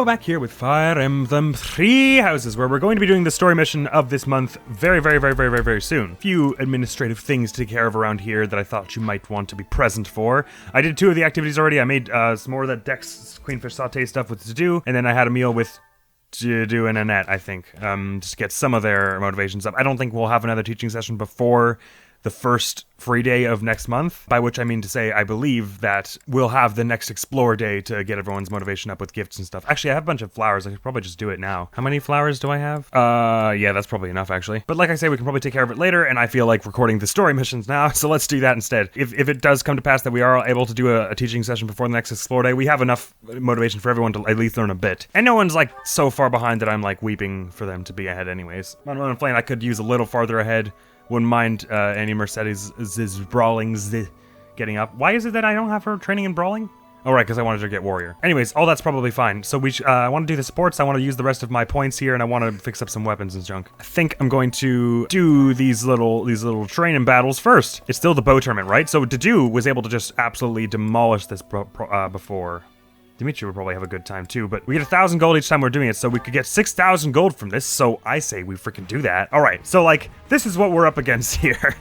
Hello, back here with Fire Emblem 3 Houses, where we're going to be doing the story mission of this month very soon. A few administrative things to take care of around here that I thought you might want to be present for. I did 2 of the activities already. I made some more of that Dex Queenfish Sauté stuff with To-Do, and then I had a meal with To-Do and Annette, I think, just to get some of their motivations up. I don't think we'll have another teaching session before the first free day of next month, by which I mean to say I believe that we'll have the next Explore Day to get everyone's motivation up with gifts and stuff. Actually, I have a bunch of flowers. I could probably just do it now. How many flowers do I have? Yeah, that's probably enough, actually. But like I say, we can probably take care of it later, and I feel like recording the story missions now, so let's do that instead. If it does come to pass that we are able to do a teaching session before the next Explore Day, we have enough motivation for everyone to at least learn a bit. And no one's, like, so far behind that I'm, like, weeping for them to be ahead anyways. Manuel and Flame, I could use a little farther ahead. Wouldn't mind any Mercedes' brawlings getting up. Why is it that I don't have her training in brawling? Oh, right, because I wanted her to get warrior. Anyways, all that's probably fine. So I want to do the sports. I want to use the rest of my points here, and I want to fix up some weapons and junk. I think I'm going to do these little training battles first. It's still the bow tournament, right? So To-Do was able to just absolutely demolish this before. Dimitri would probably have a good time too, but we get 1,000 gold each time we're doing it, so we could get 6,000 gold from this, so I say we freaking do that. Alright, so like, this is what we're up against here.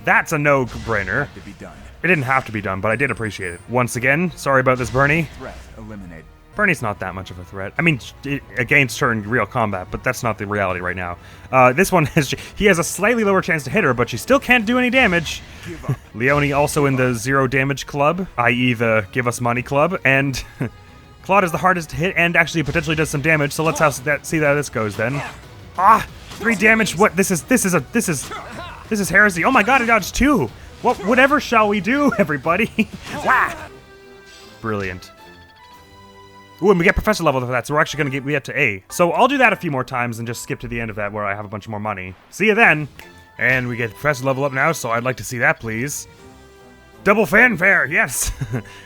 That's a no-brainer. It didn't have to be done, but I did appreciate it. Once again, sorry about this, Bernie. Threat eliminated. Bernie's not that much of a threat. I mean, against her in real combat, but that's not the reality right now. This one, he has a slightly lower chance to hit her, but she still can't do any damage. Leone also in the 0 damage club, i.e. the give us money club, and Claude is the hardest to hit and actually potentially does some damage, so let's see how this goes then. 3 damage, what, this is heresy. Oh my god, I dodged 2. Whatever shall we do, everybody? Wah! Brilliant. Ooh, and we get professor level for that, so we're actually gonna get to A. So I'll do that a few more times and just skip to the end of that where I have a bunch more money. See you then. And we get professor level up now, so I'd like to see that, please. Double fanfare, yes!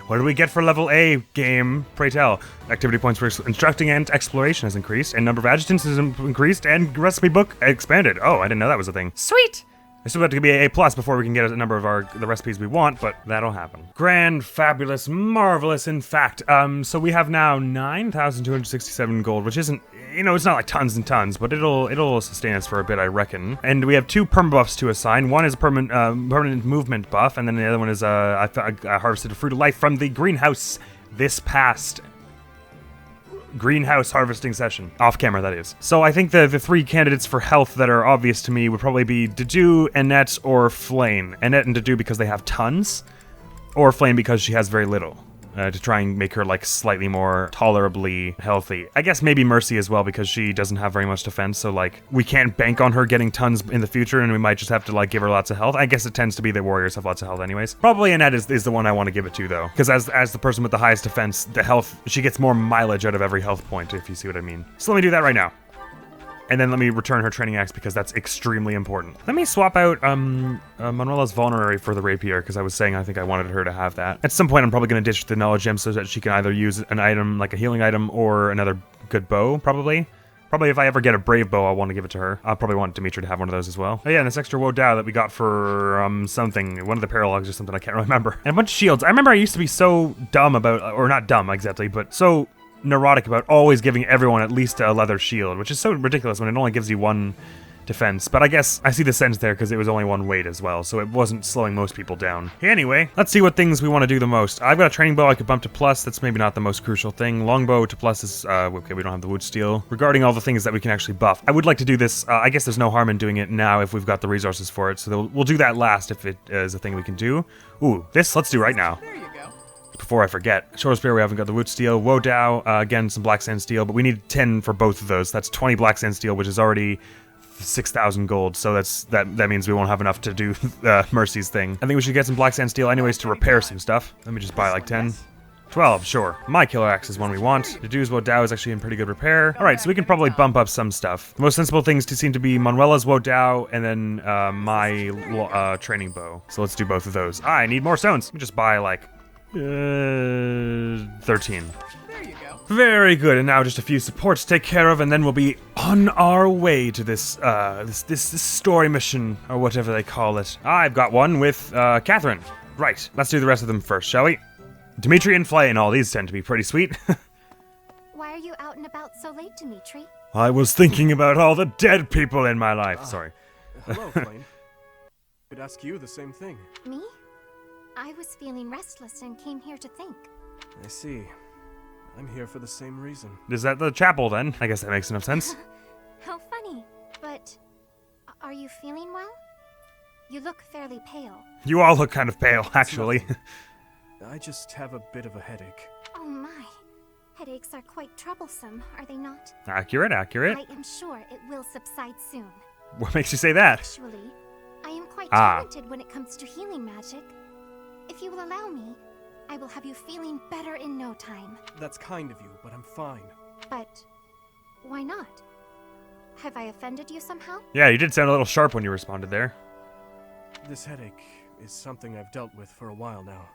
What do we get for level A game? Pray tell. Activity points for instructing and exploration has increased, and number of adjutants has increased, and recipe book expanded. Oh, I didn't know that was a thing. Sweet! I still have to be A+ before we can get a number of the recipes we want, but that'll happen. Grand, fabulous, marvelous, in fact. So we have now 9,267 gold, which isn't, it's not like tons and tons, but it'll sustain us for a bit, I reckon. And we have 2 perm buffs to assign. One is a permanent movement buff, and then the other one is I harvested a fruit of life from the greenhouse this past greenhouse harvesting session. Off camera, that is. So I think the 3 candidates for health that are obvious to me would probably be To-Do, Annette, or Flame. Annette and To-Do because they have tons, or Flame because she has very little. To try and make her, like, slightly more tolerably healthy. I guess maybe Mercy as well, because she doesn't have very much defense, so, like, we can't bank on her getting tons in the future, and we might just have to, like, give her lots of health. I guess it tends to be that warriors have lots of health anyways. Probably Annette is the one I want to give it to, though. Because as the person with the highest defense, the health, she gets more mileage out of every health point, if you see what I mean. So let me do that right now. And then let me return her training axe because that's extremely important. Let me swap out Manuela's vulnerary for the rapier because I was saying I think I wanted her to have that. At some point I'm probably going to ditch the knowledge gem so that she can either use an item like a healing item or another good bow, probably. Probably if I ever get a brave bow, I'll want to give it to her. I'll probably want Dimitri to have one of those as well. Oh yeah, and this extra woe Dao that we got for something, one of the paralogs or something, I can't remember. And a bunch of shields. I remember I used to be so dumb about, or not dumb exactly, but so neurotic about always giving everyone at least a leather shield, which is so ridiculous when it only gives you 1 defense. But I guess I see the sense there because it was only 1 weight as well, so it wasn't slowing most people down. Anyway, let's see what things we want to do the most. I've got a training bow I could bump to plus. That's maybe not the most crucial thing. Longbow to plus is, okay, we don't have the wood steel. Regarding all the things that we can actually buff, I would like to do this. I guess there's no harm in doing it now if we've got the resources for it, so we'll do that last if it is a thing we can do. Ooh, let's do right now. There you go. Before I forget, Short Spear, we haven't got the wood steel. Woe Dao, again, some black sand steel, but we need 10 for both of those. That's 20 black sand steel, which is already 6,000 gold, so that means we won't have enough to do Mercy's thing. I think we should get some black sand steel anyways to repair some stuff. Let me just buy like 10. 12, sure. My killer axe is one we want. To-Do's Woe Dao is actually in pretty good repair. Alright, so we can probably bump up some stuff. The most sensible things seem to be Manuela's Woe Dao and then my training bow. So let's do both of those. I need more stones. Let me just buy like 13. There you go. Very good, and now just a few supports to take care of, and then we'll be on our way to this story mission, or whatever they call it. I've got one with Catherine. Right, let's do the rest of them first, shall we? Dimitri and Flay and all these tend to be pretty sweet. Why Why are you out and about so late, Dimitri? I was thinking about all the dead people in my life. Sorry. Hello, Flame. Could ask you the same thing. Me? I was feeling restless and came here to think. I see. I'm here for the same reason. Is that the chapel then? I guess that makes enough sense. How funny. But are you feeling well? You look fairly pale. You all look kind of pale, actually. I just have a bit of a headache. Oh my. Headaches are quite troublesome, are they not? Accurate. I am sure it will subside soon. What makes you say that? Actually, I am quite talented when it comes to healing magic. If you will allow me, I will have you feeling better in no time. That's kind of you, but I'm fine. But why not? Have I offended you somehow? Yeah, you did sound a little sharp when you responded there. This headache is something I've dealt with for a while now.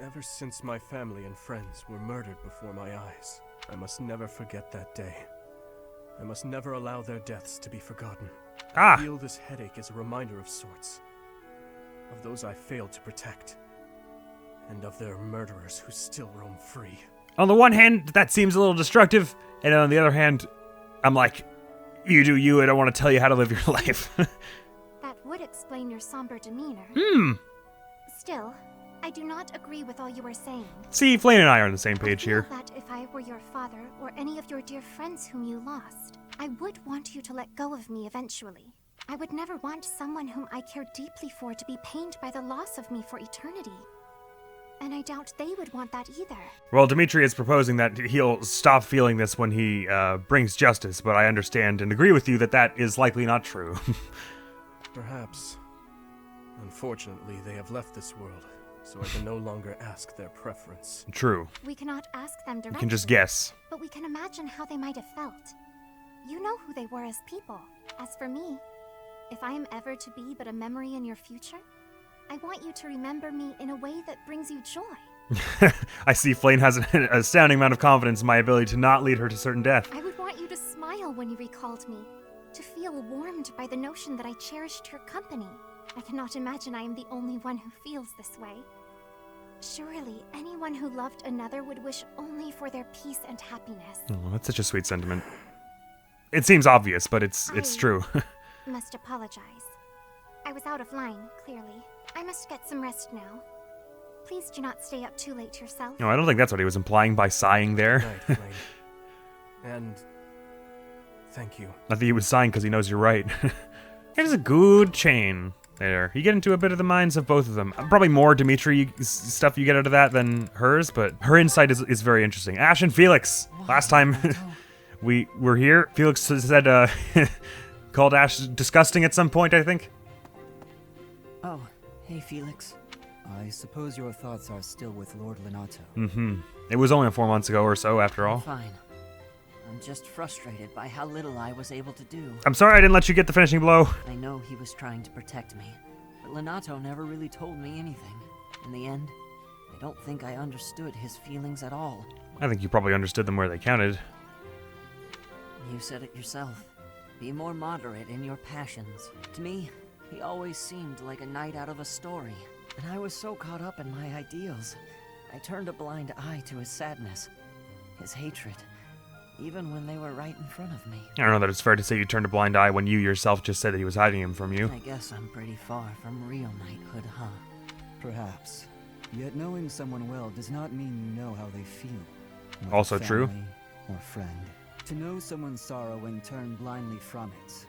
Ever since my family and friends were murdered before my eyes, I must never forget that day. I must never allow their deaths to be forgotten. I feel this headache is a reminder of sorts. Of those I failed to protect. And of their murderers who still roam free. On the one hand, that seems a little destructive, and on the other hand, I'm like, you do you, I don't want to tell you how to live your life. That would explain your somber demeanor. Still, I do not agree with all you are saying. See, Flame and I are on the same page here. I feel that if I were your father or any of your dear friends whom you lost, I would want you to let go of me eventually. I would never want someone whom I care deeply for to be pained by the loss of me for eternity. And I doubt they would want that either. Well, Dimitri is proposing that he'll stop feeling this when he brings justice, but I understand and agree with you that that is likely not true. Perhaps. Unfortunately, they have left this world, so I can no longer ask their preference. True. We cannot ask them directly. You can just guess. But we can imagine how they might have felt. You know who they were as people. As for me, if I am ever to be but a memory in your future, I want you to remember me in a way that brings you joy. I see Flame has an astounding amount of confidence in my ability to not lead her to certain death. I would want you to smile when you recalled me, to feel warmed by the notion that I cherished your company. I cannot imagine I am the only one who feels this way. Surely, anyone who loved another would wish only for their peace and happiness. Oh, that's such a sweet sentiment. It seems obvious, but it's true. Must apologize. I was out of line, clearly. I must get some rest now. Please do not stay up too late yourself. No, I don't think that's what he was implying by sighing there. Right, Flame. And thank you. Not that he was sighing because he knows you're right. Here's a good chain. There. You get into a bit of the minds of both of them. Probably more Dimitri stuff you get out of that than hers, but her insight is very interesting. Ash and Felix. Last time we were here, Felix said, called Ash disgusting at some point, I think. Oh, hey Felix. I suppose your thoughts are still with Lord Lenato. It was only 4 months ago or so, after all. Fine. I'm just frustrated by how little I was able to do. I'm sorry I didn't let you get the finishing blow. I know he was trying to protect me, but Lenato never really told me anything. In the end, I don't think I understood his feelings at all. I think you probably understood them where they counted. You said it yourself. Be more moderate in your passions. To me, he always seemed like a knight out of a story, and I was so caught up in my ideals. I turned a blind eye to his sadness, his hatred, even when they were right in front of me. I don't know that it's fair to say you turned a blind eye when you yourself just said that he was hiding him from you. I guess I'm pretty far from real knighthood, huh? Perhaps. Yet knowing someone well does not mean you know how they feel. Whether Also true. family or friend. To know someone's sorrow and turn blindly from it,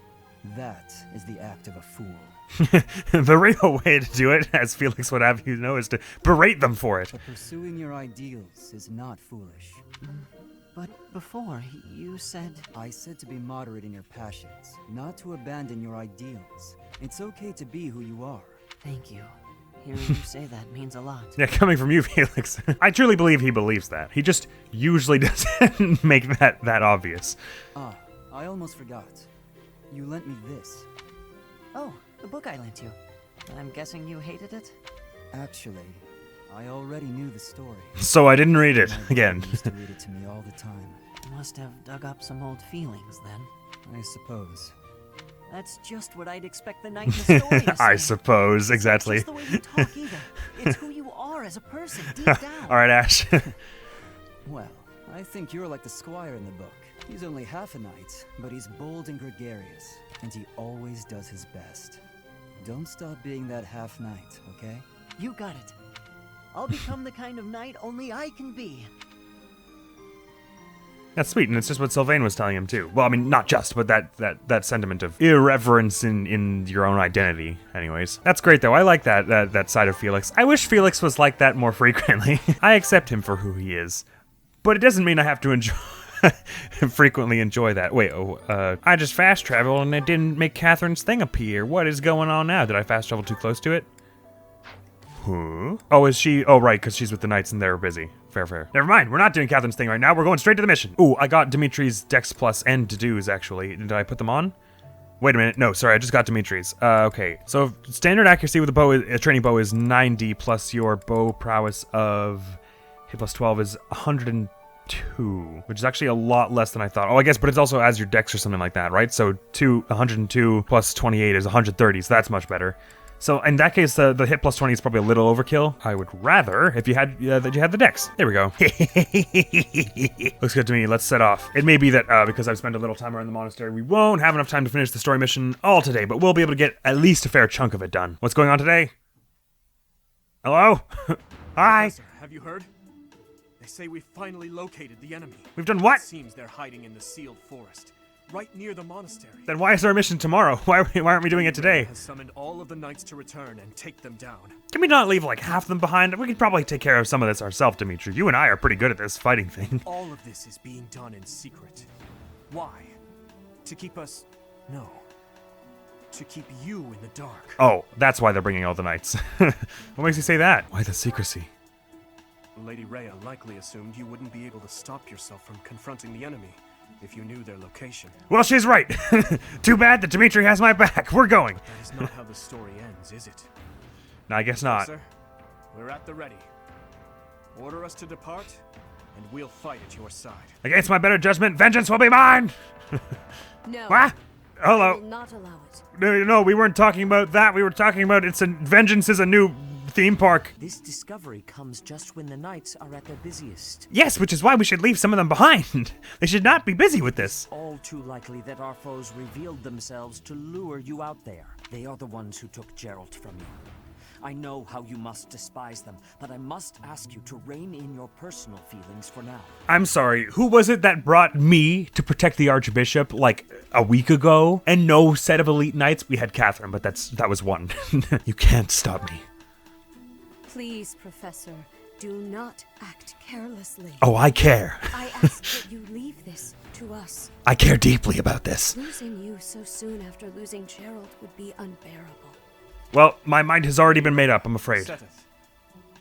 that is the act of a fool. The real way to do it, as Felix would have you know, is to berate them for it. But pursuing your ideals is not foolish. But before, you said... I said to be moderate in your passions, not to abandon your ideals. It's okay to be who you are. Thank you. Hearing you say that means a lot. Yeah, coming from you, Felix. I truly believe he believes that. He just usually doesn't make that obvious. Ah, I almost forgot. You lent me this. Oh, the book I lent you. I'm guessing you hated it? Actually, I already knew the story. So I didn't read it My dad again. used to read it to me all the time. Must have dug up some old feelings, then. I suppose. That's just what I'd expect the knight in the story to say. I suppose, It's not exactly. just the way you talk either. It's who you are as a person, deep down. All right, Ash. Well, I think you're like the squire in the book. He's only half a knight, but he's bold and gregarious, and he always does his best. Don't stop being that half knight, okay? You got it. I'll become the kind of knight only I can be. That's sweet, and it's just what Sylvain was telling him too. Well, I mean, not just, but that sentiment of irreverence in your own identity. Anyways, that's great though. I like that side of Felix. I wish Felix was like that more frequently. I accept him for who he is, but it doesn't mean I have to frequently enjoy that. Wait, I just fast traveled and it didn't make Catherine's thing appear. What is going on now? Did I fast travel too close to it? Huh? Oh, is she? Oh, right, because she's with the knights and they're busy. Fair. Never mind, we're not doing Catherine's thing right now. We're going straight to the mission. Ooh, I got Dimitri's Dex Plus and Dedue's, actually. Did I put them on? Wait a minute. No, sorry, I just got Dimitri's. Okay, so standard accuracy with a training bow is 90, plus your bow prowess of hit plus 12 is 102, which is actually a lot less than I thought. Oh, I guess, but it's also as your dex or something like that, right? So 102 plus 28 is 130, so that's much better. So in that case, the hit plus 20 is probably a little overkill. I would rather if you had that you had the dex. There we go. Looks good to me. Let's set off. It may be that because I've spent a little time around the monastery, we won't have enough time to finish the story mission all today, but we'll be able to get at least a fair chunk of it done. What's going on today? Hello? Hi. Professor, have you heard? They say we finally located the enemy. We've done what? It seems they're hiding in the sealed forest, right near the monastery. Then why is our mission tomorrow? Why aren't we doing it today? Has summoned all of the knights to return and take them down. Can we not leave like half of them behind? We could probably take care of some of this ourselves, Dimitri. You and I are pretty good at this fighting thing. All of this is being done in secret. Why? To keep us... No. To keep you in the dark. Oh, that's why they're bringing all the knights. What makes you say that? Why the secrecy? Lady Rhea likely assumed you wouldn't be able to stop yourself from confronting the enemy if you knew their location. Well, she's right. Too bad that Dimitri has my back. We're going. That is not how the story ends, is it? No, I guess not. Sir, we're at the ready. Order us to depart, and we'll fight at your side. Against my better judgment, vengeance will be mine! No. What? I will Hello. not allow it. No, we weren't talking about that. We were talking about vengeance is a new theme park. This discovery comes just when the knights are at their busiest. Yes, which is why we should leave some of them behind. They should not be busy with this. All too likely that our foes revealed themselves to lure you out there. They are the ones who took Geralt from you. I know how you must despise them, but I must ask you to rein in your personal feelings for now. I'm sorry, who was it that brought me to protect the Archbishop like a week ago? And no set of elite knights? We had Catherine, but that was one. You can't stop me. Please, Professor, do not act carelessly. Oh, I care. I ask that you leave this to us. I care deeply about this. Losing you so soon after losing Geralt would be unbearable. Well, my mind has already been made up, I'm afraid. Seteth,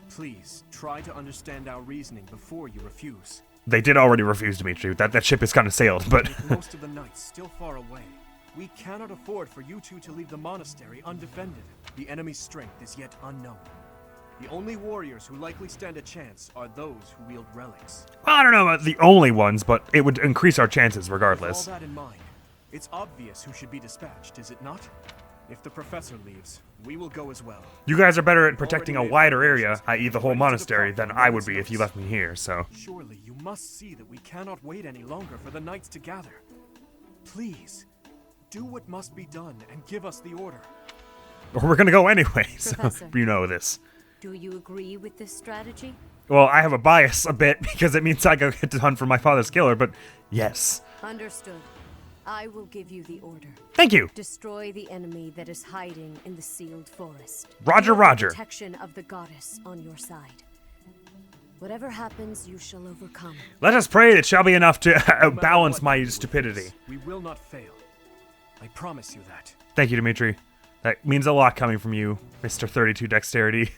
please try to understand our reasoning before you refuse. They did already refuse, Dimitri. That ship is kind of sailed, but... With most of the knights still far away, we cannot afford for you two to leave the monastery undefended. The enemy's strength is yet unknown. The only warriors who likely stand a chance are those who wield relics. I don't know about the only ones, but it would increase our chances regardless. With all that in mind, it's obvious who should be dispatched, is it not? If the professor leaves, we will go as well. You guys are better at protecting a wider area, i.e. the whole monastery, than I would be if you left me here, so... Surely you must see that we cannot wait any longer for the knights to gather. Please, do what must be done and give us the order. Or we're gonna go anyway, so Professor. you know this. Do you agree with this strategy? Well, I have a bias a bit, because it means I go get to hunt for my father's killer, but yes. Understood. I will give you the order. Thank you. Destroy the enemy that is hiding in the sealed forest. Roger, You have roger. the protection of the goddess on your side. Whatever happens, you shall overcome. Let us pray it shall be enough to No matter balance what my you do with stupidity. us, we will not fail. I promise you that. Thank you, Dimitri. That means a lot coming from you, Mr. 32 Dexterity.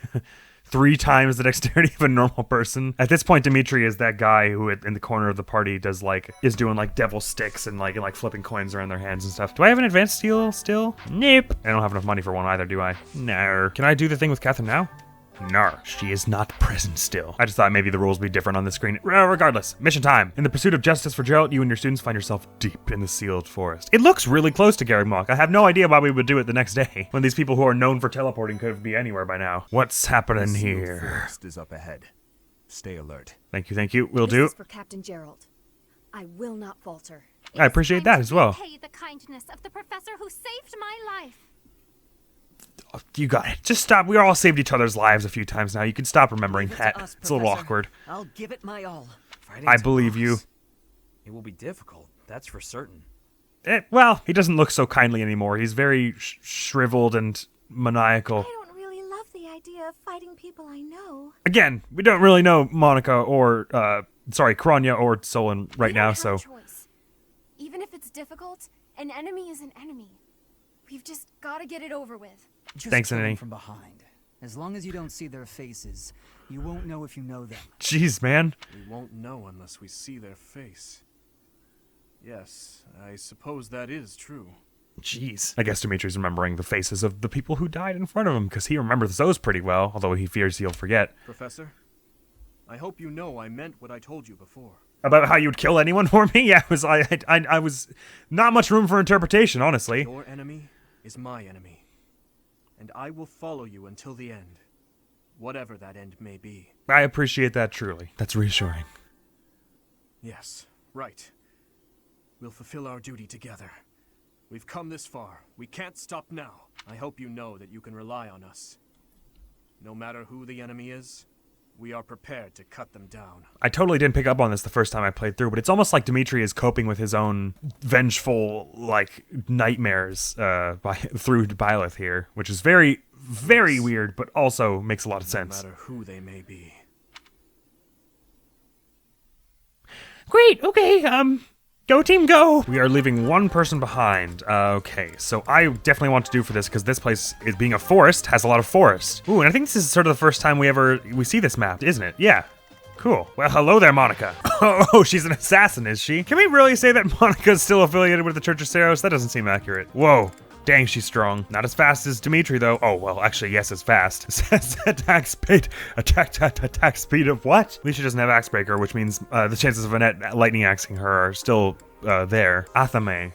3 times the dexterity of a normal person. At this point, Dimitri is that guy who in the corner of the party is doing like devil sticks and like flipping coins around their hands and stuff. Do I have an advanced steal still? Nope. I don't have enough money for one either, do I? No. Can I do the thing with Catherine now? No, she is not present still. I just thought maybe the rules would be different on the screen. Regardless, mission time. In the pursuit of justice for Geralt, you and your students find yourself deep in the sealed forest. It looks really close to Garreg I have no idea why we would do it the next day, when these people who are known for teleporting could be anywhere by now. What's happening The sealed here? forest is up ahead. Stay alert. Thank you, thank you. Will This do. is for Captain Gerald. I will not falter. I appreciate that as well. Pay the kindness of the professor who saved my life. You got it. Just stop. We all saved each other's lives a few times now. You can stop remembering Leave it to that. us, It's a little Professor. awkward. I'll give it my all. Fighting I believe you. Tomas. It will be difficult, that's for certain. Well, he doesn't look so kindly anymore. He's very shriveled and maniacal. I don't really love the idea of fighting people I know. Again, we don't really know Monica or, Kranya or Solon right We now, don't so... have a choice. Even if it's difficult, an enemy is an enemy. We've just got to get it over with. Just Thanks, kill them Annie. from behind. As long as you don't see their faces, you won't know if you know them. Jeez, man. We won't know unless we see their face. Yes, I suppose that is true. Jeez. I guess Dimitri's remembering the faces of the people who died in front of him, because he remembers those pretty well, although he fears he'll forget. Professor, I hope you know I meant what I told you before. About how you'd kill anyone for me? Yeah, I was not much room for interpretation, honestly. Your enemy is my enemy, and I will follow you until the end, whatever that end may be. I appreciate that truly. That's reassuring. Yes, right. We'll fulfill our duty together. We've come this far. We can't stop now. I hope you know that you can rely on us. No matter who the enemy is, we are prepared to cut them down. I totally didn't pick up on this the first time I played through, but it's almost like Dimitri is coping with his own vengeful, nightmares through Byleth here, which is very, very weird, but also makes a lot of sense. No matter who they may be. Great, okay, go team, go! We are leaving one person behind. Okay, so I definitely want to do for this, because this place, is being a forest, has a lot of forest. Ooh, and I think this is sort of the first time we see this map, isn't it? Yeah. Cool. Well, hello there, Monica. Oh, she's an assassin, is she? Can we really say that Monica's still affiliated with the Church of Seros? That doesn't seem accurate. Whoa. Dang, she's strong. Not as fast as Dimitri, though. Oh, well, actually, yes, as fast. Says attack speed of what? At least she doesn't have Axebreaker, which means the chances of Annette lightning axing her are still there. Athame.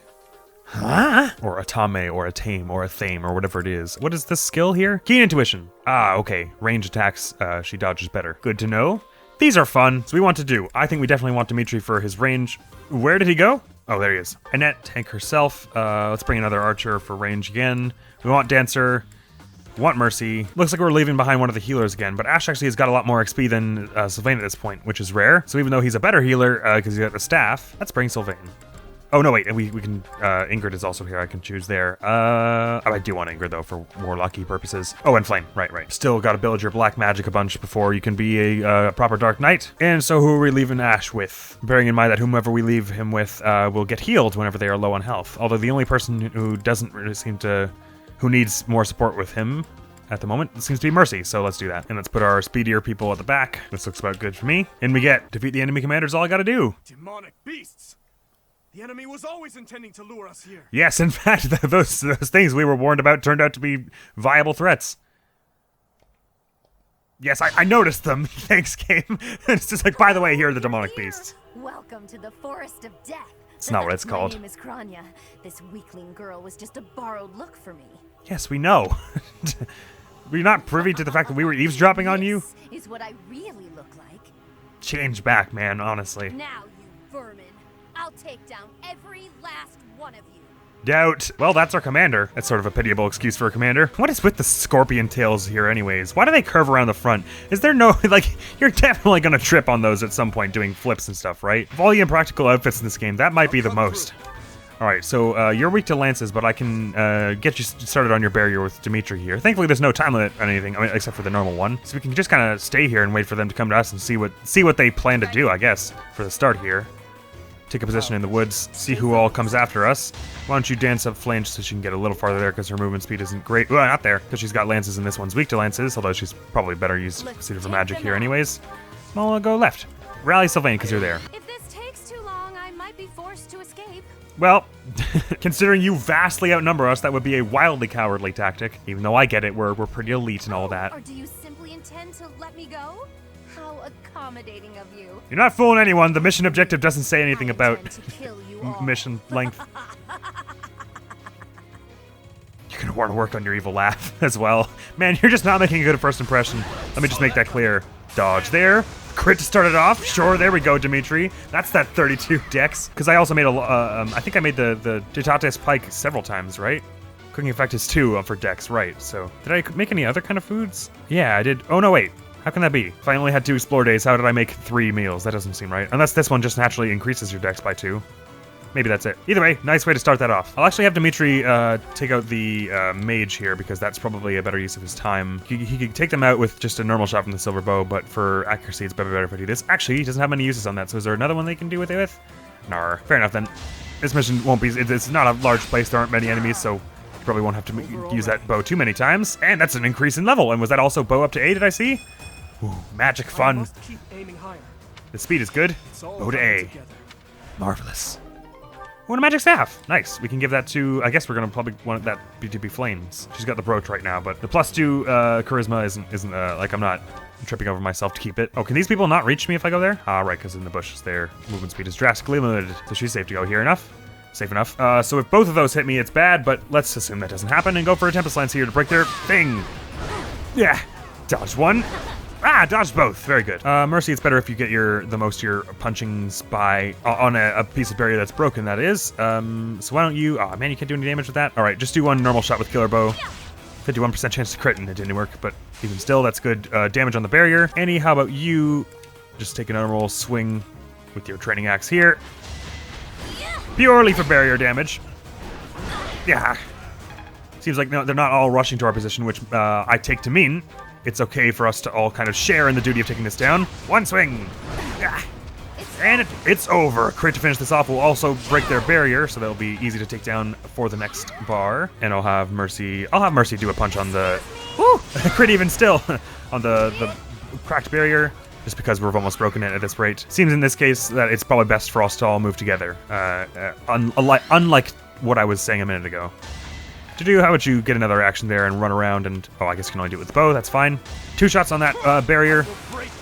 Huh? Or Atame, or Atame, or Athame, or whatever it is. What is this skill here? Keen Intuition. Ah, okay. Range attacks, she dodges better. Good to know. These are fun, so we want to do. I think we definitely want Dimitri for his range. Where did he go? Oh, there he is. Annette, tank herself. Let's bring another archer for range again. We want Dancer. We want Mercy. Looks like we're leaving behind one of the healers again, but Ash actually has got a lot more XP than Sylvain at this point, which is rare. So even though he's a better healer, because he's got the staff, let's bring Sylvain. Oh, no, wait, we can, Ingrid is also here, I can choose there. Oh, I do want Ingrid, though, for warlocky purposes. Oh, and Flame, right. Still gotta build your black magic a bunch before you can be a proper Dark Knight. And so who are we leaving Ash with? Bearing in mind that whomever we leave him with will get healed whenever they are low on health. Although the only person who doesn't really seem to, who needs more support with him at the moment, it seems to be Mercy, so let's do that. And let's put our speedier people at the back. This looks about good for me. And we get, defeat the enemy commander is all I gotta do. Demonic beasts! The enemy was always intending to lure us here. Yes, in fact, those things we were warned about turned out to be viable threats. Yes, I noticed them. Thanks, game. It's just like, by the way, here are the demonic beasts. Welcome to the Forest of Death. It's not what it's called. My name is Kranya. This weakling girl was just a borrowed look for me. Yes, we know. We're not privy to the fact that we were eavesdropping on you? This is what I really look like. Change back, man, honestly. Now, you vermin. I'll take down every last one of you. Doubt. Well, that's our commander. That's sort of a pitiable excuse for a commander. What is with the scorpion tails here anyways? Why do they curve around the front? Is there no, you're definitely gonna trip on those at some point doing flips and stuff, right? Of all the impractical outfits in this game, that might be the most. Alright, so you're weak to lances, but I can get you started on your barrier with Dimitri here. Thankfully, there's no time limit on anything, except for the normal one. So we can just kind of stay here and wait for them to come to us and see what they plan to do, I guess, for the start here. Take a position in the woods, see who all comes after us. Why don't you dance up flange so she can get a little farther there because her movement speed isn't great. Well, not there, because she's got lances and this one's weak to lances, although she's probably better suited for magic here anyways. Well, I'll go left. Rally Sylvain because you're there. If this takes too long, I might be forced to escape. Well, considering you vastly outnumber us, that would be a wildly cowardly tactic. Even though I get it, we're pretty elite and all that. Or do you simply intend to let me go? How accommodating of you. You're not fooling anyone. The mission objective doesn't say anything about to kill you all. mission length. You're gonna want to work on your evil laugh as well. Man, you're just not making a good first impression. Let me just make that clear. Dodge there. crit to start it off. Sure, there we go, Dimitri. That's that 32 dex. Because I also made I think I made the Pt.36 pike several times, right? Cooking effect is 2 for dex, right? So did I make any other kind of foods? Yeah, I did. Oh no, wait. How can that be? If I only had 2 explore days, how did I make 3 meals? That doesn't seem right. Unless this one just naturally increases your dex by 2. Maybe that's it. Either way, nice way to start that off. I'll actually have Dimitri take out the mage here because that's probably a better use of his time. He could take them out with just a normal shot from the silver bow, but for accuracy, it's better if I do this. Actually, he doesn't have many uses on that, so is there another one they can do with it with? Nar. Fair enough then. This mission won't be... It's not a large place. There aren't many enemies, so you probably won't have to use that bow too many times. And that's an increase in level. And was that also bow up to A, did I see? Ooh, magic fun. Keep aiming higher. The speed is good. Bow to A. Marvelous. Oh, and a magic staff. Nice. We can give that to... I guess we're going to probably want that to be Flames. She's got the brooch right now, but the +2 charisma isn't like I'm not tripping over myself to keep it. Oh, can these people not reach me if I go there? Ah, right, because in the bushes their movement speed is drastically limited. So she's safe to go here enough. Safe enough. So if both of those hit me, it's bad, but let's assume that doesn't happen and go for a Tempest Lance here to break their thing. Yeah. Dodge one. Ah, dodged both. Very good. Mercy, it's better if you get the most of your punchings by on a piece of barrier that's broken, that is. So why don't you... Oh, man, you can't do any damage with that. All right, just do one normal shot with Killer Bow. 51% chance to crit, and it didn't work, but even still, that's good damage on the barrier. Annie, how about you just take a normal swing with your training axe here. Purely for barrier damage. Yeah. Seems like no, they're not all rushing to our position, which I take to mean it's okay for us to all kind of share in the duty of taking this down. One swing. Yeah. And it's over. Crit to finish this off will also break their barrier, so that'll be easy to take down for the next bar. And I'll have Mercy do a punch on the... Woo! Crit even still on the cracked barrier, just because we've almost broken it at this rate. Seems in this case that it's probably best for us to all move together, unlike what I was saying a minute ago. How about you get another action there and run around and... Oh, I guess you can only do it with the bow. That's fine. 2 shots on that barrier.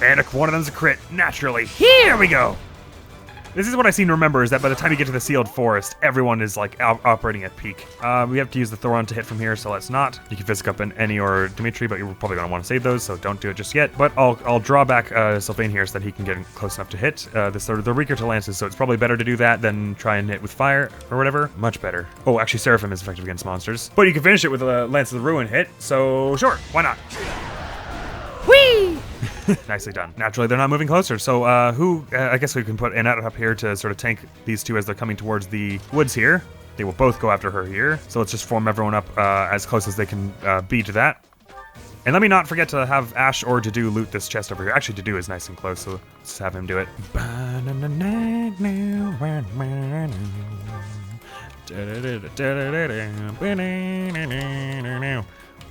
And one of them's a crit, naturally. Here we go! This is what I seem to remember, is that by the time you get to the sealed forest, everyone is, like, operating at peak. We have to use the Thoron to hit from here, so let's not. You can physic up Annie or Dimitri, but you're probably going to want to save those, so don't do it just yet. But I'll draw back Sylvain here so that he can get close enough to hit. They're weaker to lances, so it's probably better to do that than try and hit with fire or whatever. Much better. Oh, actually, Seraphim is effective against monsters. But you can finish it with a Lance of the Ruin hit, so sure, why not? Whee! Nicely done. Naturally, they're not moving closer, so I guess we can put Annette up here to sort of tank these two as they're coming towards the woods here. They will both go after her here, so let's just form everyone up as close as they can be to that. And let me not forget to have Ash or Dedu loot this chest over here. Actually, Dedu is nice and close, so let's have him do it.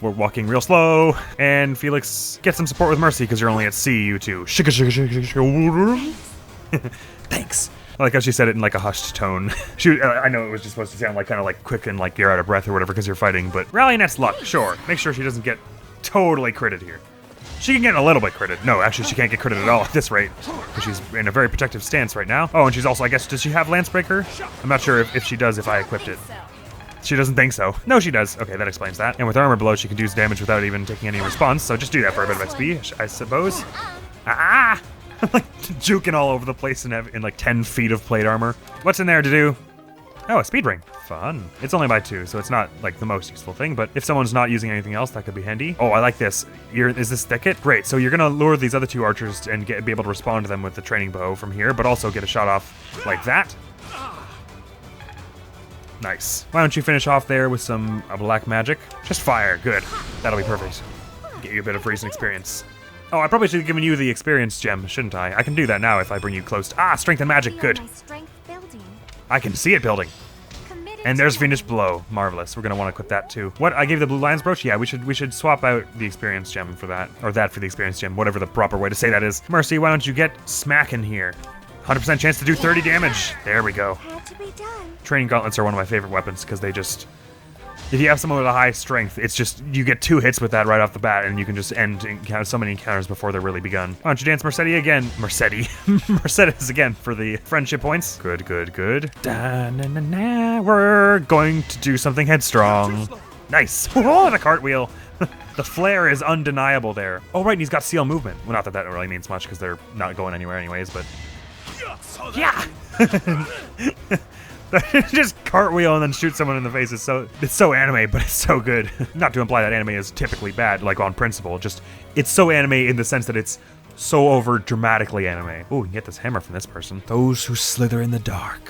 We're walking real slow, and Felix, get some support with Mercy, because you're only at C, you two. Shika, shika, shika, shika. Thanks. I like how she said it in like a hushed tone. I know it was just supposed to sound like kind of like quick and like you're out of breath or whatever because you're fighting, but rally Net's luck, sure. Make sure she doesn't get totally critted here. She can get a little bit critted. No, actually, she can't get critted at all at this rate, because she's in a very protective stance right now. Oh, and she's also, I guess, does she have Lancebreaker? I'm not sure if she does if I equipped it. She doesn't think so. No, she does. Okay, that explains that. And with armor below, she can do damage without even taking any response, so just do that for a bit of XP, I suppose. Ah! I'm like juking all over the place in like 10 feet of plate armor. What's in there to do? Oh, a speed ring. Fun. It's only by 2, so it's not like the most useful thing, but if someone's not using anything else, that could be handy. Oh, I like this. Is this thicket? Great, so you're gonna lure these other 2 archers and be able to respond to them with the training bow from here, but also get a shot off like that. Nice. Why don't you finish off there with some black magic? Just fire. Good. That'll be perfect. Get you a bit of recent experience. Oh, I probably should have given you the experience gem, shouldn't I? I can do that now if I bring you close to... strength and magic. Good. I can see it building. And there's Venus Blow. Marvelous. We're going to want to equip that too. What? I gave the Blue Lion's Brooch? Yeah, we should swap out the experience gem for that. Or that for the experience gem. Whatever the proper way to say that is. Mercy, why don't you get smacking here? 100% chance to do 30 damage. There we go. Training gauntlets are one of my favorite weapons because they just... If you have someone with a high strength, it's just... You get 2 hits with that right off the bat and you can just end so many encounters before they're really begun. Why don't you dance Mercedes again? Mercedes again for the friendship points. Good, good, good. Da, na, na, na. We're going to do something headstrong. Nice. Oh, the cartwheel. The flare is undeniable there. Oh, right, and he's got seal movement. Well, not that that really means much because they're not going anywhere anyways, but... Yeah! Just cartwheel and then shoot someone in the face is it's so anime, but it's so good. Not to imply that anime is typically bad, like on principle, just it's so anime in the sense that it's so over dramatically anime. Ooh, you can get this hammer from this person. Those who slither in the dark.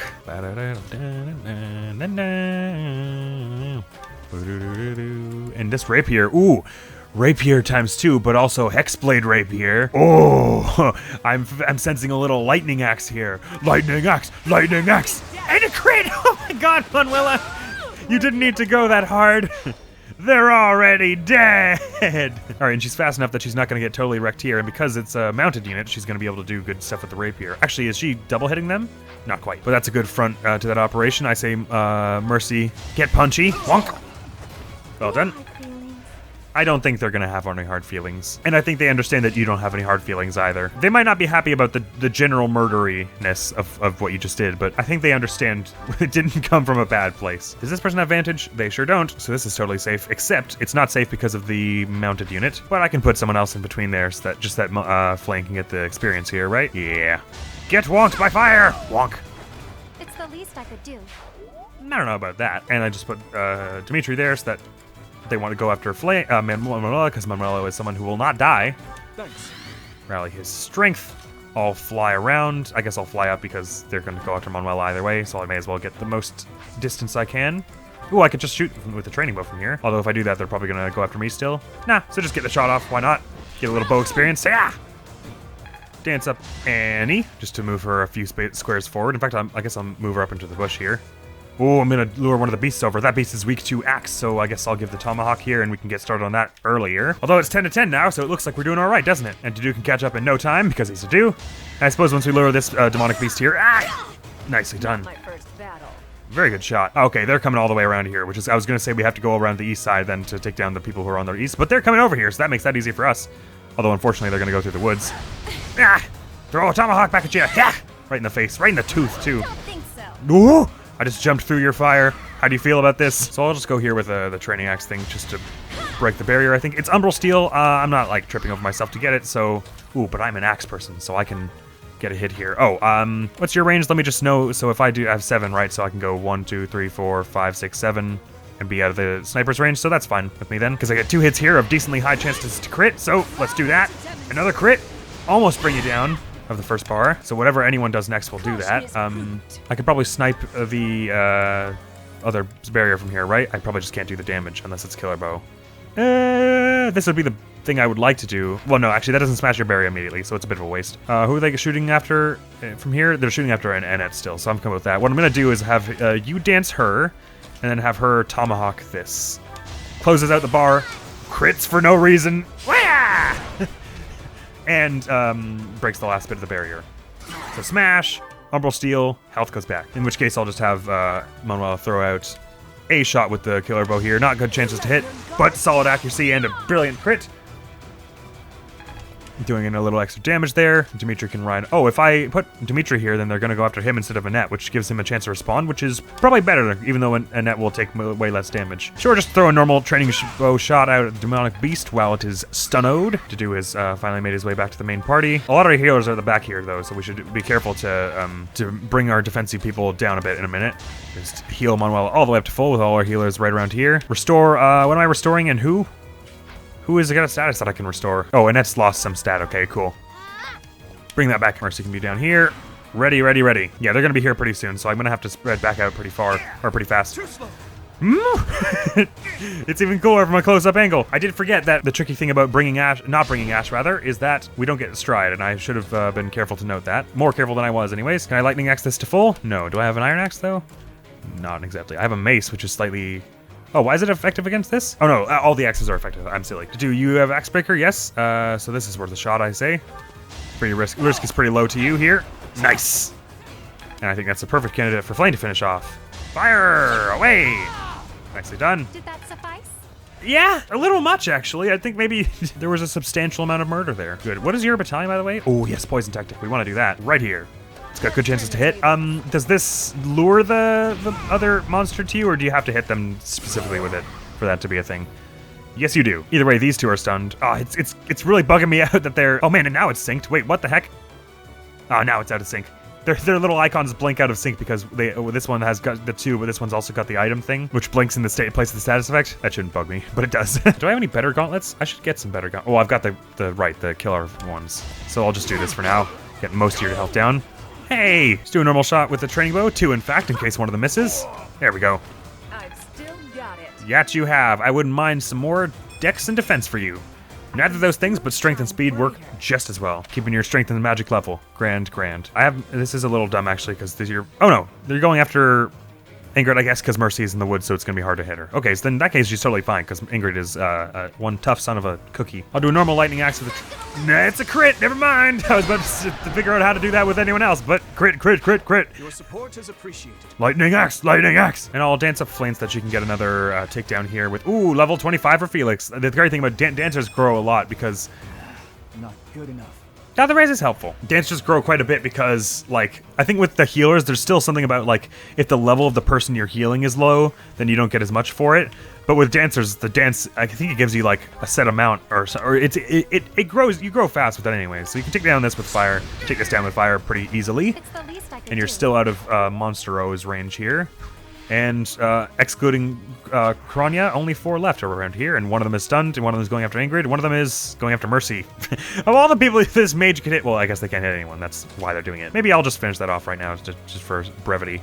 And this rapier, ooh, rapier ×2, but also hexblade rapier. Oh, I'm sensing a little lightning axe here. Lightning axe, and a crit! Oh my god, Manuela, you didn't need to go that hard. They're already dead. All right, and she's fast enough that she's not going to get totally wrecked here, and because it's a mounted unit, she's going to be able to do good stuff with the rapier. Actually, is she double hitting them? Not quite, but that's a good front to that operation. I say, Mercy, get punchy. Wonk. Well done. I don't think they're going to have any hard feelings. And I think they understand that you don't have any hard feelings either. They might not be happy about the general murderiness of what you just did, but I think they understand it didn't come from a bad place. Does this person have advantage? They sure don't, so this is totally safe, except it's not safe because of the mounted unit, but I can put someone else in between there so that just that flank can get the experience here, right? Yeah. Get wonked by fire! Wonk. It's the least I could do. I don't know about that. And I just put Dimitri there so that they want to go after Manuela, because Manuela is someone who will not die. Thanks. Rally his strength. I'll fly around. I guess I'll fly up because they're going to go after Manuela either way, so I may as well get the most distance I can. Ooh, I could just shoot with the training bow from here. Although if I do that, they're probably going to go after me still. Nah, so just get the shot off. Why not? Get a little bow experience. Yeah! Dance up Annie, just to move her a few squares forward. In fact, I guess I'll move her up into the bush here. Oh, I'm going to lure one of the beasts over. That beast is weak to axe, so I guess I'll give the tomahawk here, and we can get started on that earlier. Although it's 10 to 10 now, so it looks like we're doing all right, doesn't it? And Dedu can catch up in no time, because he's Dedu. I suppose once we lure this demonic beast here... Ah! Nicely done. My first battle. Very good shot. Okay, they're coming all the way around here, which is... I was going to say we have to go around the east side then to take down the people who are on the east, but they're coming over here, so that makes that easy for us. Although, unfortunately, they're going to go through the woods. Ah! Throw a tomahawk back at you. Yeah! Right in the face. Right in the tooth, too. Don't think so. Ooh! I just jumped through your fire. How do you feel about this? So I'll just go here with the training axe thing just to break the barrier, I think. It's Umbral Steel. I'm not, like, tripping over myself to get it, so... Ooh, but I'm an axe person, so I can get a hit here. Oh, what's your range? Let me just know. So if I have 7, right? So I can go 1, 2, 3, 4, 5, 6, 7, and be out of the sniper's range, so that's fine with me then, because I get 2 hits here of decently high chances to crit, so let's do that. Another crit. Almost bring you down of the first bar, so whatever anyone does next will do that. I could probably snipe the other barrier from here, right? I probably just can't do the damage unless it's killer bow. This would be the thing I would like to do. Well, no, actually that doesn't smash your barrier immediately, so it's a bit of a waste. Who are they shooting after from here? They're shooting after an Annette still, so I'm coming with that. What I'm gonna do is have you dance her, and then have her tomahawk this. Closes out the bar, crits for no reason. And breaks the last bit of the barrier. So smash, Umbral Steel, health goes back. In which case I'll just have Manuela throw out a shot with the killer bow here. Not good chances to hit, but solid accuracy and a brilliant crit. Doing in a little extra damage there. Dimitri can ride. Oh, if I put Dimitri here, then they're going to go after him instead of Annette, which gives him a chance to respond, which is probably better, even though Annette will take way less damage. Sure, just throw a normal training bow shot out at the demonic beast while it is stunned. Dedu has finally made his way back to the main party. A lot of our healers are at the back here, though, so we should be careful to bring our defensive people down a bit in a minute. Just heal Manuela all the way up to full with all our healers right around here. Restore, what am I restoring and who? Who has got a status that I can restore? Oh, Annette's lost some stat. Okay, cool. Bring that back. Mercy can be down here. Ready, ready, ready. Yeah, they're going to be here pretty soon, so I'm going to have to spread back out pretty far, or pretty fast. It's even cooler from a close-up angle. I did forget that the tricky thing about not bringing Ash, is that we don't get stride, and I should have been careful to note that. More careful than I was anyways. Can I lightning axe this to full? No. Do I have an iron axe, though? Not exactly. I have a mace, which is slightly... Oh, why is it effective against this? Oh no, all the axes are effective. I'm silly. Do you have Axe Breaker? Yes. So this is worth a shot, I say. Pretty risk is pretty low to you here. Nice. And I think that's the perfect candidate for Flame to finish off. Fire away. Nicely done. Did that suffice? Yeah, a little much actually. I think maybe there was a substantial amount of murder there. Good. What is your battalion, by the way? Oh yes, poison tactic. We want to do that right here. It's got good chances to hit. Does this lure the other monster to you, or do you have to hit them specifically with it? for that to be a thing. Yes, you do. Either way, these two are stunned. Oh, it's really bugging me out that they're... Oh man, and now it's synced. Wait, what the heck? Oh, now it's out of sync. Their little icons blink out of sync because this one has got the 2, but this one's also got the item thing, which blinks in the place of the status effect. That shouldn't bug me, but it does. Do I have any better gauntlets? I should get some better gauntlets. Oh, I've got the killer ones. So I'll just do this for now. Get most of your health down. Hey, let's do a normal shot with the training bow. 2, in fact, in case one of them misses. There we go. I've still got it. Yet you have. I wouldn't mind some more dex and defense for you. Neither of those things, but strength and speed work just as well. Keeping your strength and magic level. Grand. This is a little dumb actually, because you're... Oh no, they're going after Ingrid, I guess, because Mercy is in the woods, so it's going to be hard to hit her. Okay, so then in that case, she's totally fine, because Ingrid is one tough son of a cookie. I'll do a normal lightning axe with a... Nah, it's a crit, never mind. I was about to figure out how to do that with anyone else, but crit. Your support is appreciated. Lightning axe. And I'll dance up flames that she can get another takedown here with... Ooh, level 25 for Felix. The great thing about dancers grow a lot because... Not good enough. Now, the raise is helpful. Dancers grow quite a bit because, like, I think with the healers, there's still something about, like, if the level of the person you're healing is low, then you don't get as much for it. But with dancers, the dance, I think it gives you, like, a set amount, or it grows, you grow fast with that anyway. So you can take down this with fire, take this down with fire pretty easily. It's the least I can And you're do. still out of Monstero's range here. And excluding Kronya, only 4 left around here, and one of them is stunned, and one of them is going after Ingrid, and one of them is going after Mercy. Of all the people this mage can hit, well, I guess they can't hit anyone. That's why they're doing it. Maybe I'll just finish that off right now, just for brevity.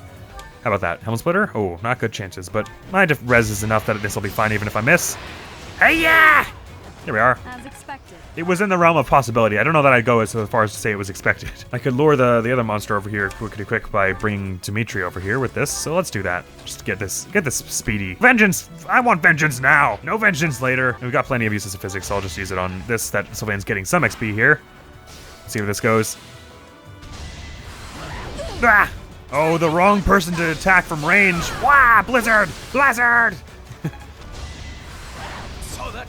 How about that? Helm Splitter? Oh, not good chances, but my res is enough that this will be fine even if I miss. Hey, yeah! Here we are. As expected. It was in the realm of possibility. I don't know that I'd go as far as to say it was expected. I could lure the other monster over here quick by bringing Dimitri over here with this, so let's do that. Just get this speedy. Vengeance! I want vengeance now! No vengeance later. And we've got plenty of uses of physics, so I'll just use it on this, that Sylvain's getting some XP here. See where this goes. Ah! Oh, the wrong person to attack from range. Wah! Blizzard!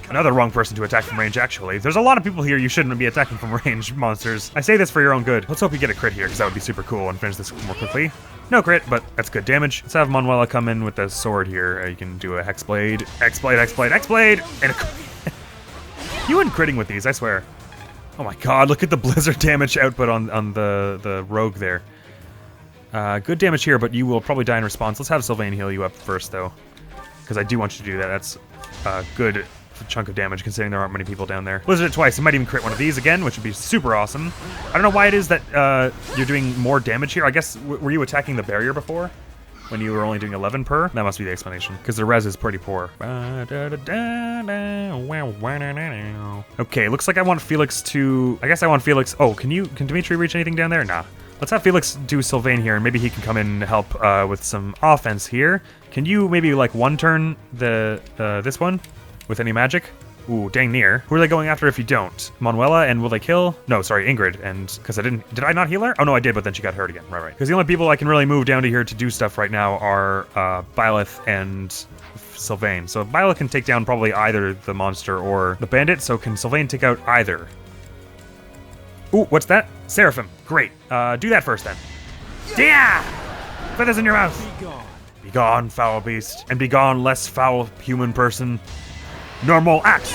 Another wrong person to attack from range, actually. There's a lot of people here you shouldn't be attacking from range, monsters. I say this for your own good. Let's hope you get a crit here, because that would be super cool and finish this more quickly. No crit, but that's good damage. Let's have Manuela come in with the sword here. You can do a Hexblade, X-Blade, and a... You weren't critting with these, I swear. Oh my god, look at the blizzard damage output on the rogue there. Good damage here, but you will probably die in response. Let's have Sylvain heal you up first, though, because I do want you to do that. That's a good chunk of damage, considering there aren't many people down there. Blizzard it twice. It might even crit one of these again, which would be super awesome. I don't know why it is that you're doing more damage here. I guess, were you attacking the barrier before? When you were only doing 11 per? That must be the explanation, because the res is pretty poor. Okay, looks like I want Felix to... I guess I want Felix... Oh, can Dimitri reach anything down there? Nah. Let's have Felix do Sylvain here, and maybe he can come in and help with some offense here. Can you maybe, like, one turn this one with any magic? Ooh, dang near. Who are they going after if you don't? Manuela, and will they kill? No, sorry, Ingrid, and because did I not heal her? Oh no, I did, but then she got hurt again. Right. Because the only people I can really move down to here to do stuff right now are Byleth and Sylvain. So Byleth can take down probably either the monster or the bandit, so can Sylvain take out either? Ooh, what's that? Seraphim. Great. Do that first then. Yeah! Feathers in your mouth. Be gone. Be gone, foul beast. And be gone, less foul human person. Normal axe.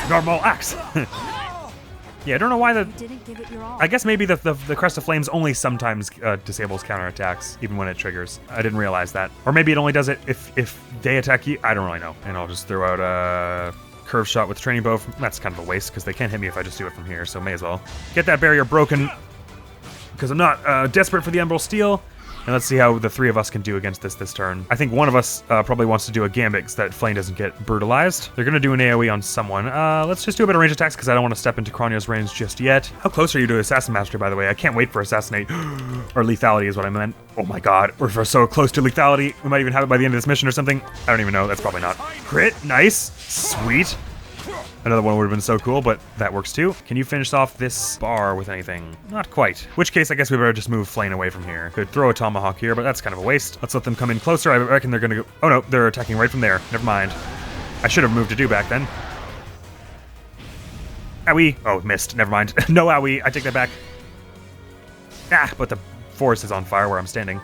Yeah, I don't know why You didn't give it your all. I guess maybe the Crest of Flames only sometimes disables counterattacks, even when it triggers. I didn't realize that. Or maybe it only does it if they attack you. I don't really know. And I'll just throw out a curve shot with training bow. That's kind of a waste, because they can't hit me if I just do it from here, so may as well. Get that barrier broken, because I'm not desperate for the Emerald Steel. And let's see how the 3 of us can do against this turn. I think one of us probably wants to do a Gambit so that Flame doesn't get brutalized. They're going to do an AoE on someone. Let's just do a bit of range attacks because I don't want to step into Kronya's range just yet. How close are you to Assassin Mastery, by the way? I can't wait for Assassinate. Or Lethality is what I meant. Oh my god, we're so close to Lethality. We might even have it by the end of this mission or something. I don't even know. That's probably not. Crit, nice, sweet. Another one would have been so cool, but that works too. Can you finish off this bar with anything? Not quite. Which case, I guess we better just move Flame away from here. Could throw a Tomahawk here, but that's kind of a waste. Let's let them come in closer. I reckon they're gonna go... Oh no, they're attacking right from there. Never mind. I should have moved to do back then. Owie. Oh, missed. Never mind. No owie. I take that back. Ah, but the forest is on fire where I'm standing.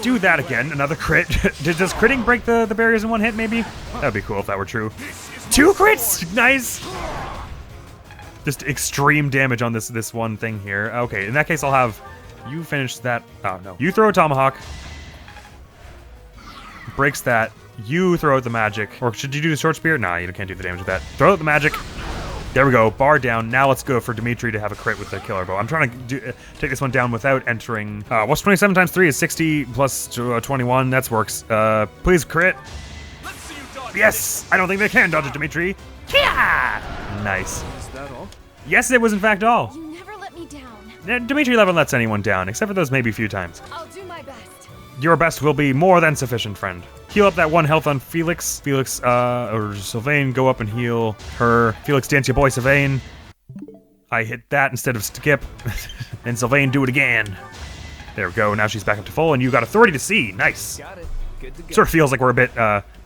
do that again. Another crit. Does critting break the barriers in one hit, maybe? That'd be cool if that were true. 2 crits! Nice! Just extreme damage on this one thing here. Okay, in that case, I'll have you finish that. Oh, no. You throw a tomahawk. Breaks that. You throw out the magic. Or should you do the short spear? Nah, you can't do the damage with that. Throw out the magic. There we go. Bar down. Now let's go for Dimitri to have a crit with the killer bow. I'm trying to take this one down without entering. What's 27 times 3 is 60 plus 21. That works. Please crit. Yes! I don't think they can dodge it, Dimitri. Yeah! Nice. Is that all? Yes, it was in fact all. You never let me down. Dimitri never lets anyone down, except for those maybe few times. I'll do my best. Your best will be more than sufficient, friend. Heal up that 1 health on Felix. Felix, or Sylvain, go up and heal her. Felix, dance your boy, Sylvain. I hit that instead of skip. And Sylvain, do it again. There we go, now she's back up to full, and you got authority to see. Nice. Got it. Good to go. Sort of feels like we're a bit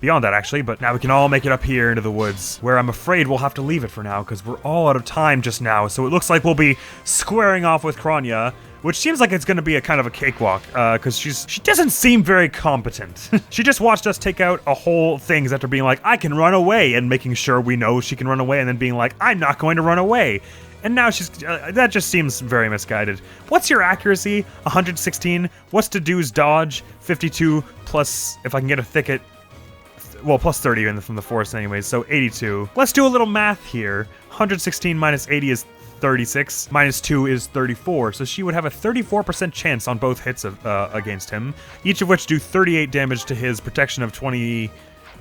beyond that, actually, but now we can all make it up here into the woods, where I'm afraid we'll have to leave it for now, because we're all out of time just now, so it looks like we'll be squaring off with Kronya, which seems like it's going to be a kind of a cakewalk, because she doesn't seem very competent. She just watched us take out a whole things after being like, I can run away, and making sure we know she can run away, and then being like, I'm not going to run away. And now she's, that just seems very misguided. What's your accuracy? 116. What's to do's dodge? 52 plus, if I can get a thicket, well, plus 30 in from the forest anyways, so 82. Let's do a little math here. 116 minus 80 is 36, minus 2 is 34, so she would have a 34% chance on both hits of, against him, each of which do 38 damage to his protection of 20,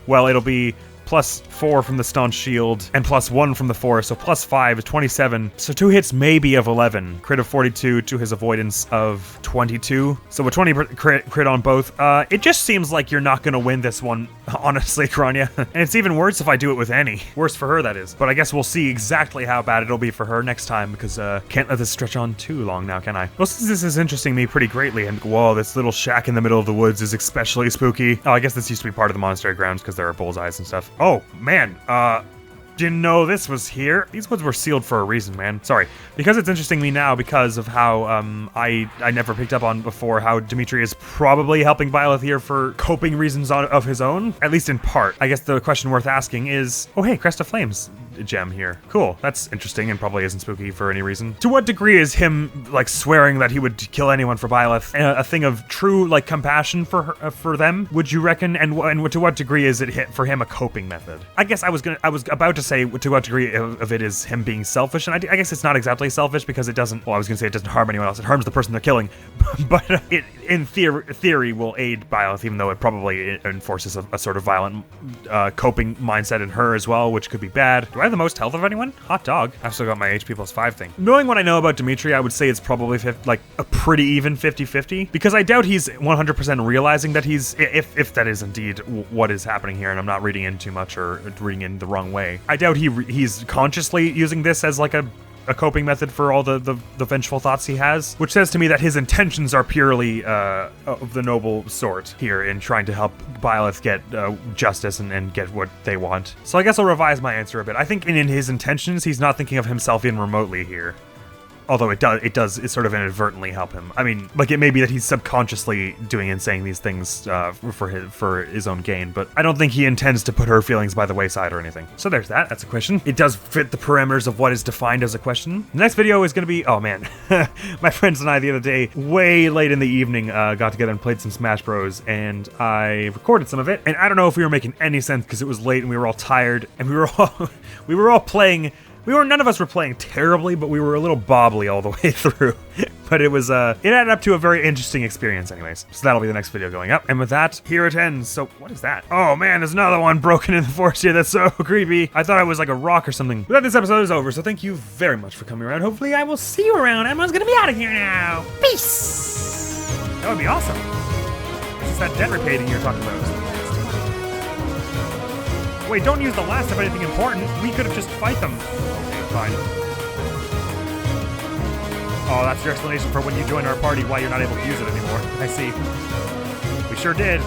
well, it'll be plus 4 from the staunch shield, and plus 1 from the forest, so plus 5 is 27. So 2 hits maybe of 11. Crit of 42 to his avoidance of 22. So a 20 crit on both. It just seems like you're not going to win this one, honestly, Kronya. And it's even worse if I do it with Annie. Worse for her, that is. But I guess we'll see exactly how bad it'll be for her next time, because can't let this stretch on too long now, can I? Well, since this is interesting me pretty greatly, and whoa, this little shack in the middle of the woods is especially spooky. Oh, I guess this used to be part of the monastery grounds because there are bullseyes and stuff. Oh, man, didn't know this was here. These woods were sealed for a reason, man. Sorry. Because it's interesting me now because of how, I never picked up on before how Dimitri is probably helping Byleth here for coping reasons of his own, at least in part. I guess the question worth asking is, oh hey, Crest of Flames gem here. Cool, that's interesting and probably isn't spooky for any reason. To what degree is him, like, swearing that he would kill anyone for Byleth a thing of true, like, compassion for her, for them, would you reckon? And to what degree is it for him a coping method? I guess I was about to say to what degree of it is him being selfish, and I guess it's not exactly selfish because it doesn't, well, I was gonna say it doesn't harm anyone else, it harms the person they're killing, but it, in theory, will aid Byleth, even though it probably enforces a sort of violent coping mindset in her as well, which could be bad. Do I have the most health of anyone? Hot dog. I've still got my HP plus 5 thing. Knowing what I know about Dimitri, I would say it's probably like a pretty even 50-50, because I doubt he's 100% realizing that he's, if that is indeed what is happening here, and I'm not reading in too much or reading in the wrong way. I doubt he's consciously using this as like a coping method for all the vengeful thoughts he has, which says to me that his intentions are purely of the noble sort here in trying to help Byleth get justice and get what they want. So I guess I'll revise my answer a bit. I think in his intentions, he's not thinking of himself even remotely here. Although it does sort of inadvertently help him. I mean, like, it may be that he's subconsciously doing and saying these things for his own gain, but I don't think he intends to put her feelings by the wayside or anything. So there's that. That's a question. It does fit the parameters of what is defined as a question. The next video is going to be, oh man, my friends and I the other day, way late in the evening, got together and played some Smash Bros, and I recorded some of it. And I don't know if we were making any sense because it was late and we were all tired, and we were all playing. None of us were playing terribly, but we were a little bobbly all the way through. But it was, it added up to a very interesting experience anyways. So that'll be the next video going up. And with that, here it ends. So what is that? Oh man, there's another one broken in the forest here. That's so creepy. I thought it was like a rock or something. But this episode is over, so thank you very much for coming around. Hopefully I will see you around. Everyone's gonna be out of here now. Peace! That would be awesome. This is that debt repating you're talking about. Wait, don't use the last of anything important. We could have just fight them. Okay, fine. Oh, that's your explanation for when you join our party, why you're not able to use it anymore. I see. We sure did.